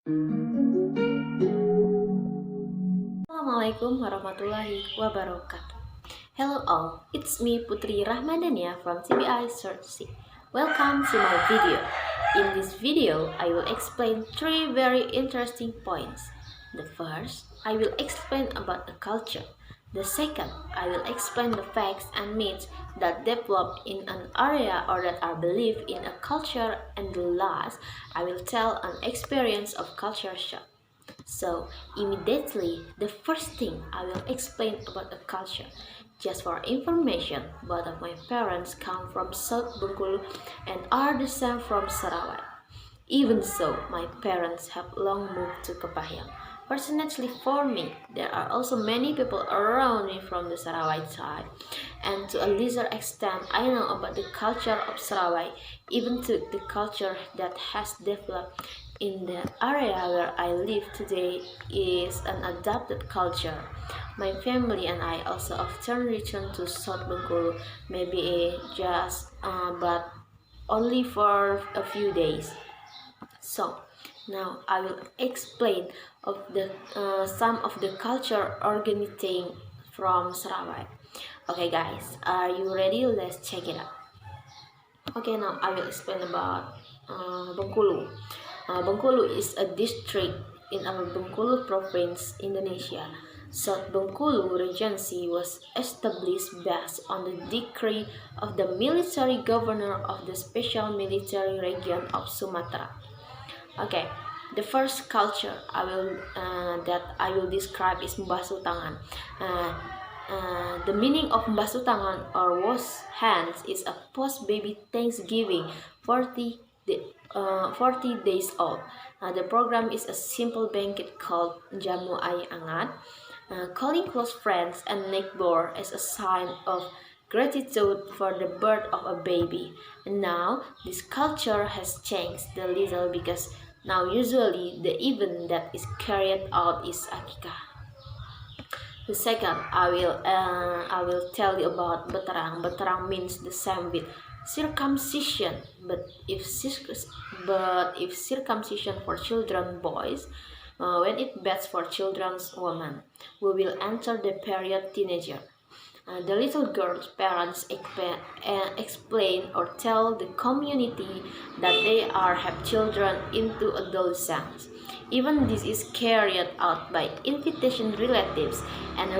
Assalamualaikum warahmatullahi wabarakatuh. Hello all, it's me Putri Rahmadania from TBI Search. Welcome to my video. In this video, I will explain three very interesting points. The first, I will explain about the culture. The second, I will explain the facts and myths that develop in an area or that are believed in a culture, and the last, I will tell an experience of culture shock. So, immediately, the first thing I will explain about a culture. Just for information, both of my parents come from South Bengkulu and are the same from Sarawak. Even so, my parents have long moved to Kepahyang. Fortunately for me, there are also many people around me from the Sarawak side, and to a lesser extent, I know about the culture of Sarawak, even to the culture that has developed in the area where I live today is an adapted culture. My family and I also often return to South Bengkulu, maybe but only for a few days. So now I will explain of the some of the culture originating from Sarawak. Okay guys, are you ready? Let's check it out. Okay, now I will explain about Bengkulu. Bengkulu is a district in our Bengkulu province, Indonesia. South Bengkulu Regency was established based on the decree of the military governor of the special military region of Sumatra. Okay, the first culture that I will describe is membasuh tangan. The meaning of membasuh tangan or wash hands is a post-baby Thanksgiving 40 days old. The program is a simple banquet called Jamu Ai Angat, calling close friends and neighbors as a sign of gratitude for the birth of a baby. And now this culture has changed a little because now usually the event that is carried out is akikah. The second, I will tell you about beterang. Beterang means the same with circumcision, but if circumcision for children boys, when it bets for children's women, we will enter the period teenager. The little girl's parents explain or tell the community that they have children into adolescence. Even this is carried out by invitation relatives and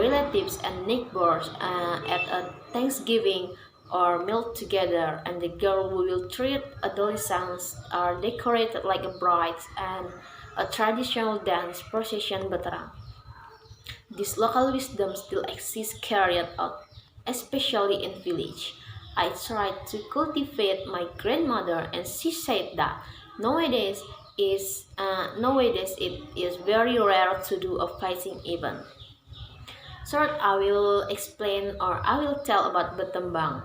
neighbors at a Thanksgiving or meal together, and the girl who will treat adolescents are decorated like a bride and a traditional dance procession beterang. This local wisdom still exists carried out, especially in village. I tried to cultivate my grandmother, and she said that nowadays it is very rare to do a fighting event. Third, I will explain or I will tell about betembang.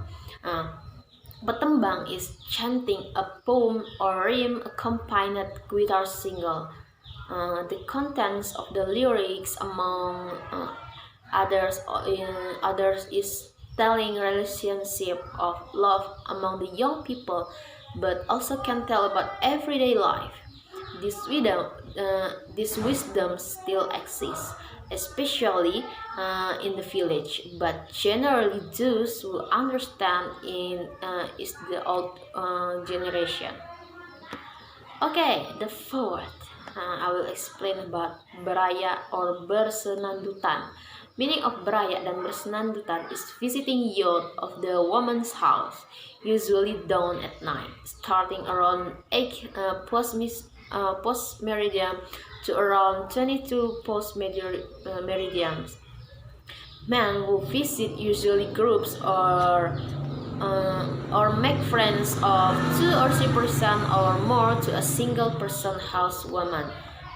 Betembang is chanting a poem or rhyme accompanied guitar single. The contents of the lyrics, among others, is telling relationship of love among the young people, but also can tell about everyday life. This wisdom still exists, especially in the village, but generally those who understand is the old generation. Okay, the fourth, I will explain about beraya or bersenandutan. Meaning of beraya dan bersenandutan is visiting youth of the woman's house, usually done at night, starting around 8 post meridian to around 22 post meridians. Men who visit usually groups or make friends of 2 or 3% or more to a single person housewoman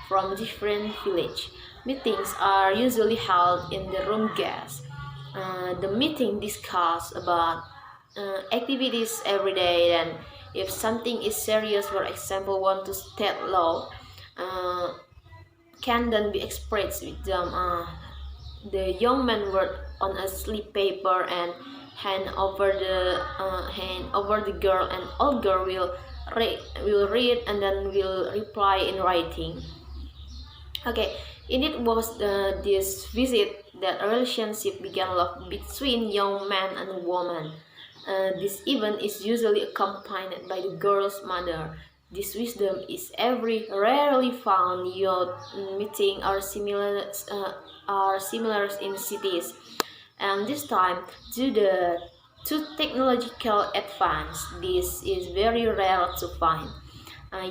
from different village. Meetings are usually held in the room guest. The meeting discuss about activities every day, and if something is serious, for example, want to state law, can then be expressed with them. The young man work on a slip paper and hand over the girl, and old girl will read and then will reply in writing. Okay, indeed was this visit that a relationship began love between young man and woman. This event is usually accompanied by the girl's mother. This wisdom is every rarely found youth meeting are similar in cities, and this time to technological advance, this is very rare to find.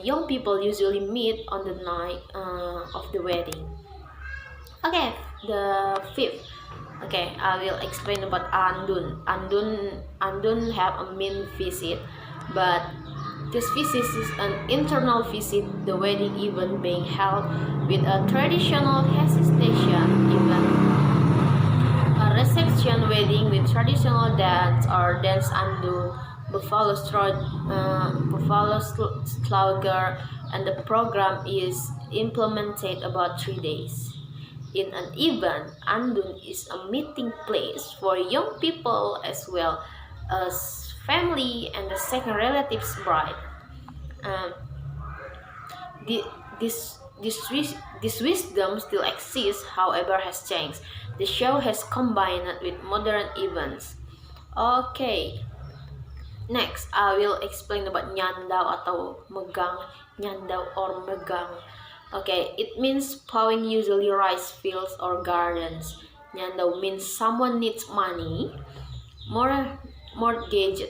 Young people usually meet on the night of the wedding. Okay, the fifth. Okay, I will explain about Andun. Andun have a main visit, but this visit is an internal visit. The wedding event being held with a traditional hesitation event, a reception wedding with traditional dance or dance Andun, buffalo slaughter, and the program is implemented about 3 days. In an event, Andun is a meeting place for young people as well as family and the second relatives bride. Um, the, this wisdom still exists, however, has changed. The show has combined it with modern events. Okay, next I will explain about nyandau atau megang, nyandau or megang. Okay, it means plowing usually rice fields or gardens. Nyandau means someone needs money, more mortgage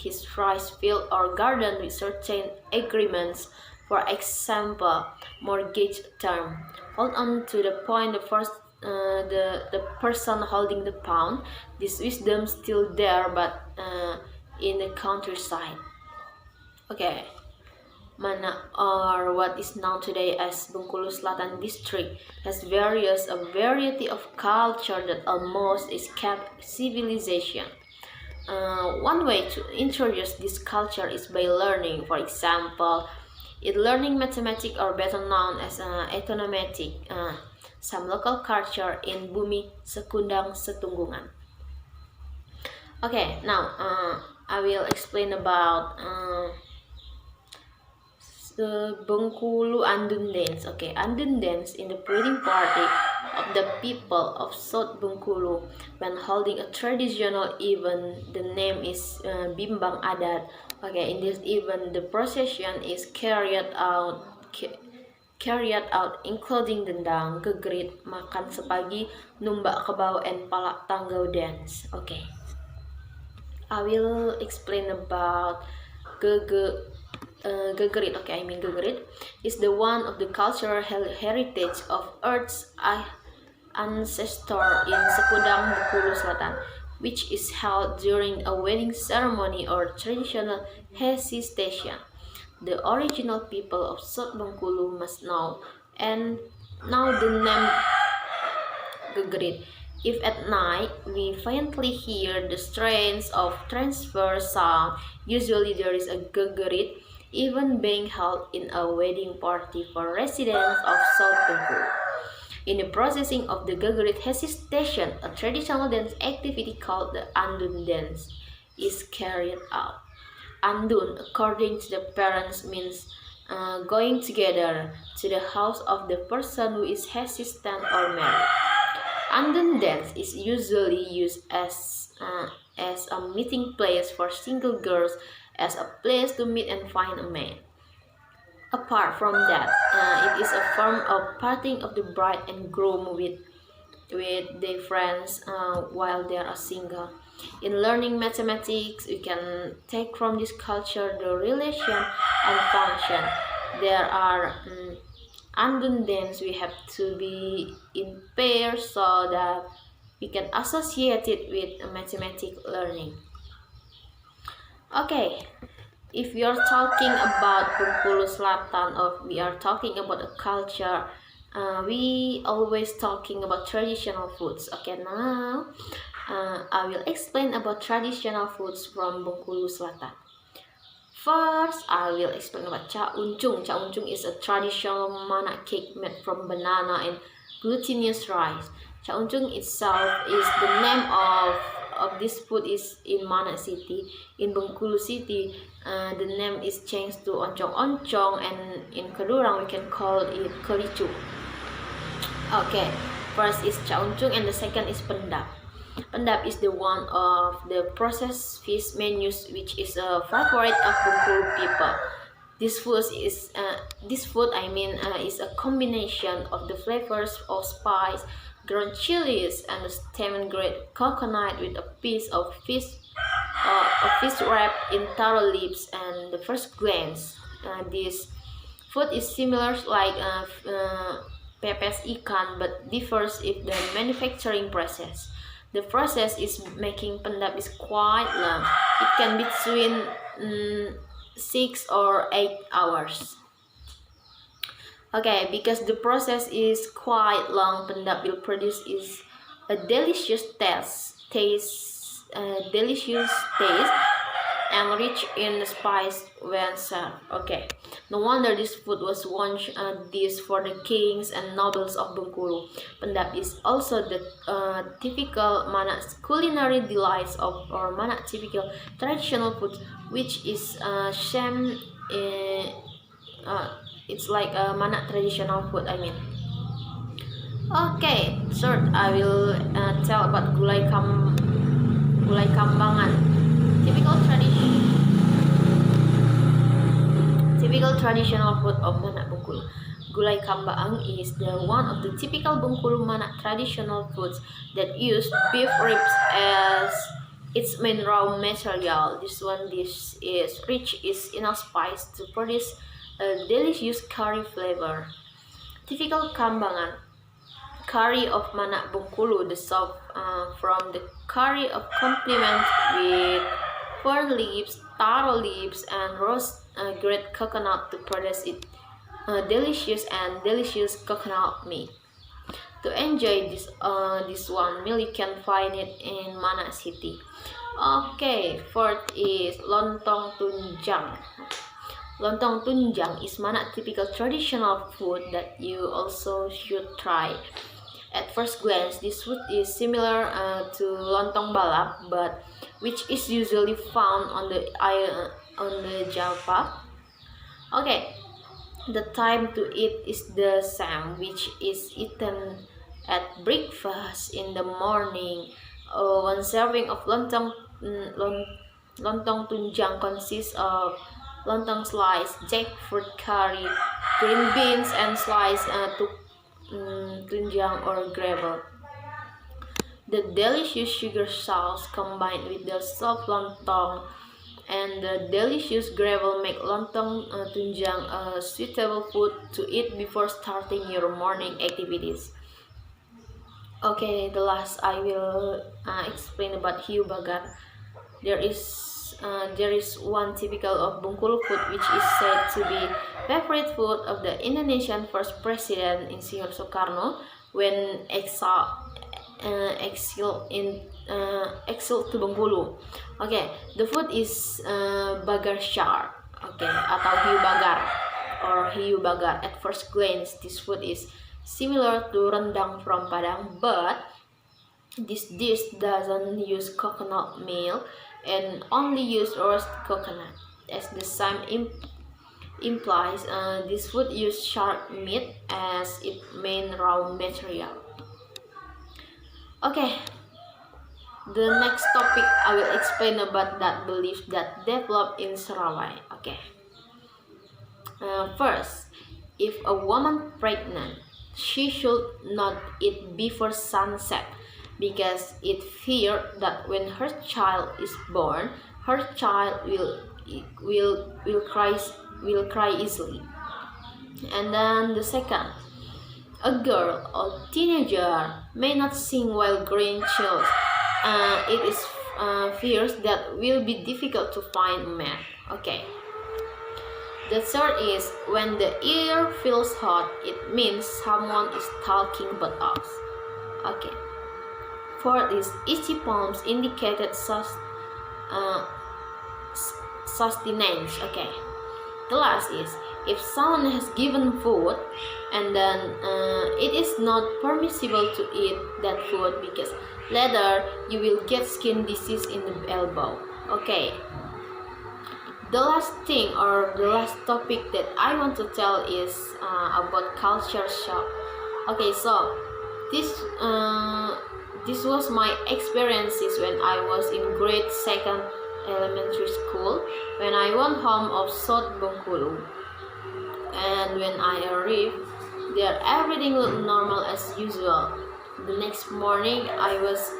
his rice field or garden with certain agreements. For example, mortgage term. Hold on to the point. The first, the person holding the pound. This wisdom still there, but in the countryside. Okay. Mana or what is known today as Bengkulu Selatan district has a variety of culture that almost escape civilization. One way to introduce this culture is by learning. For example, in learning mathematics or better known as ethnomatic, some local culture in Bumi Sekundang Setunggungan. Okay, now I will explain about the Bengkulu Andun dance. Okay, Andun dance in the wedding party of the people of South Bengkulu. When holding a traditional event, the name is Bimbang Adat. Okay, in this event, the procession is carried out including dendang, gegrit, makan sepagi, numbak kebau, and palak tanggau dance. Okay, I will explain about Gegerit. Okay, I mean Gegerit is the one of the cultural heritage of Earth's ancestor in Sekudang Bengkulu Selatan, which is held during a wedding ceremony or traditional hesitation. The original people of South Bengkulu must know, and now the name Gegerit. If at night we faintly hear the strains of transfer sound, usually there is a Gegerit even being held in a wedding party for residents of South Bengkulu. In the processing of the Gegerit hesitation, a traditional dance activity called the Andun dance is carried out. Andun, according to the parents, means going together to the house of the person who is hesitant or married. Andun dance is usually used as a meeting place for single girls, as a place to meet and find a man. Apart from that, it is a form of parting of the bride and groom with their friends while they are single. In learning mathematics, we can take from this culture the relation and function. There are Andun dance, we have to be in pairs so that we can associate it with mathematics learning. Okay, if we are talking about Bengkulu Selatan or we are talking about a culture, we always talking about traditional foods. Okay, now I will explain about traditional foods from Bengkulu Selatan. First, I will explain about cha uncung. Cha uncung is a traditional mana cake made from banana and glutinous rice. Cha uncung itself is the name of this food is in Mana City. In Bengkulu City, the name is changed to oncong-oncong, and in Kedurang we can call it kericu. Okay, first is chauncung and the second is pendap. Pendap is the one of the processed fish menus which is a favorite of Bengkulu people. This food is a combination of the flavors of spice, ground chilies, and the stem grade coconut with a piece of fish wrapped in taro leaves. And the first glance, this food is similar like pepes ikan but differs in the manufacturing process. The process is making pendap is quite long. It can be between 6 or 8 hours. Okay, because the process is quite long, pendap will produce is a delicious taste and rich in spice when served. Okay, no wonder this food was once a dish for the kings and nobles of Bengkulu. Pendap is also the typical Mana culinary delights of or Mana typical traditional food, which is same. It's like a Mana traditional food. Okay, third I will tell about gulai kambangan. Typical traditional food of Mana Bengkulu. Gulai kambang is the one of the typical Bengkulu Mana traditional foods that use beef ribs as its main raw material. This dish is rich in spice to produce a delicious curry flavor. Typical kambangan curry of Mana Bengkulu, the soup from the curry of complement with fern leaves, taro leaves, and roast grated coconut to produce it delicious coconut meat. To enjoy this one meal, you can find it in Mana City. Okay, fourth is lontong tunjang. Lontong tunjang is Mana typical traditional food that you also should try. At first glance, this food is similar to lontong balap, but which is usually found on the Java. Okay, the time to eat is the same, which is eaten at breakfast in the morning. One serving of lontong tunjang consists of lontong slice, jackfruit curry, green beans, and sliced tunjang or gravel. The delicious sugar sauce combined with the soft lontong and the delicious gravel make lontong tunjang a suitable food to eat before starting your morning activities. Okay, the last I will explain about hiu bagar. There is one typical of Bengkulu food which is said to be favorite food of the Indonesian first president Insinyur Soekarno when exiled to Bengkulu. Okay, the food is bagar char. Okay, atau hiu bagar or hiu bagar. At first glance, this food is similar to rendang from Padang, but this dish doesn't use coconut milk and only use roast coconut. As the name implies, this food uses shark meat as its main raw material. Okay, the next topic I will explain about that belief that developed in Sarawak. Okay. First, if a woman pregnant, she should not eat before sunset because it feared that when her child is born, her child will cry easily. And then the second, a girl or teenager may not sing while growing chills. It is fears that will be difficult to find a man. Okay. The third is when the ear feels hot, it means someone is talking about us. Okay. Fourth is itchy palms indicated sustenance. Okay. The last is if someone has given food and then it is not permissible to eat that food because later you will get skin disease in the elbow. Okay. The last thing or the last topic that I want to tell is about culture shock. Okay, so this this was my experiences when I was in grade 2nd elementary school, when I went home of South Bengkulu. And when I arrived there, everything looked normal as usual. The next morning I was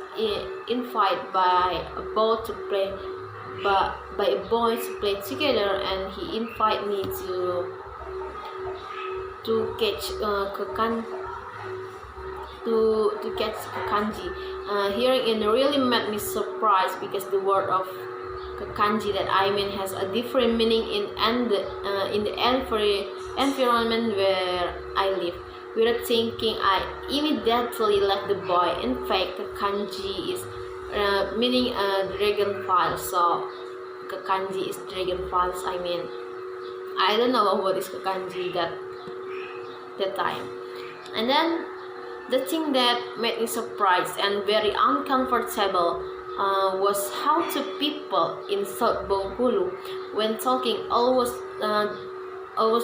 invited by a boy to play together, and he invited me to catch kanji. Hearing it really made me surprised, because the word of kanji that I mean has a different meaning in the environment where I live. Without thinking, I immediately left the boy. In fact, kanji is meaning dragonfly. So kanji is dragonflies. I mean, I don't know what is kanji that time. And then the thing that made me surprised and very uncomfortable was how the people in South Bengkulu, when talking, always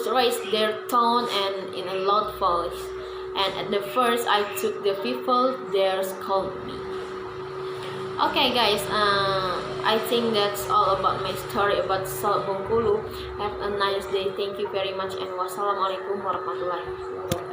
raise their tone and in a loud voice. And at the first, I took the people there scolded me. Okay, guys, I think that's all about my story about South Bengkulu. Have a nice day. Thank you very much, and wassalamualaikum warahmatullahi wabarakatuh.